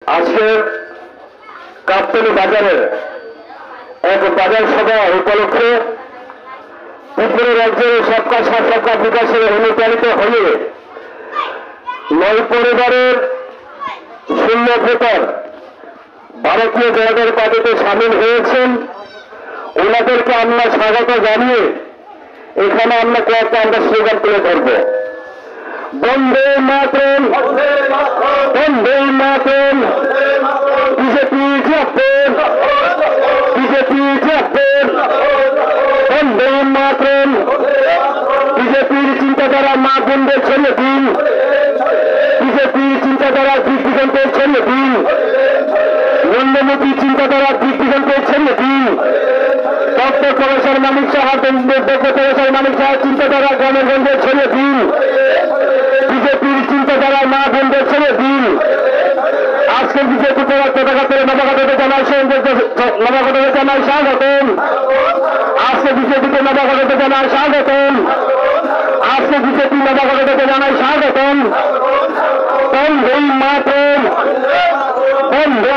আজকে কাপ্তানি বাজারের এক বাজার সভা উপলক্ষে ত্রিপুরা রাজ্যের সবকা সাথ সবকা বিকাশের অনুপ্রাণিত হয়ে 9 পরিবারের শূন্য ভোটার ভারতীয় জনতা পার্টিতে সামিল হয়েছেন। ওনাদেরকে আমরা স্বাগত জানিয়ে এখানে আমরা কয়েকটা স্লোগান তুলে ধরব। বন্দে মাতরম, বন্দে মাতরম, বিজেপি জিন্দাবাদ, বিজেপি জিন্দাবাদ, বন্দে মাতরম। বিজেপির চিন্তাধারা মা বোনদের ছড়িয়ে দিন, বিজেপির চিন্তাধারা দিগ্বিজনকে ছড়িয়ে দিন, নরেন্দ্র চিন্তাধারা দিগ্বিজনকে ছড়িয়ে দিন। Doctor professor Manik Saha, doctor professor Manik Saha চিন্তাধারা গ্রামের গঞ্জে ছড়িয়ে দিন, বিজেপির চিন্তাধারা মা বোনদের ছড়িয়ে দিন। আজকে বিজেপি পতাকা করে নবাগতকে জানাই স্বাগতম। আজকে বিজেপিকে নবাগতকে জানাই স্বাগতম। আজকে বিজেপি নবাগতকে জানাই স্বাগতম। বন্দে মাতরম, বন্দে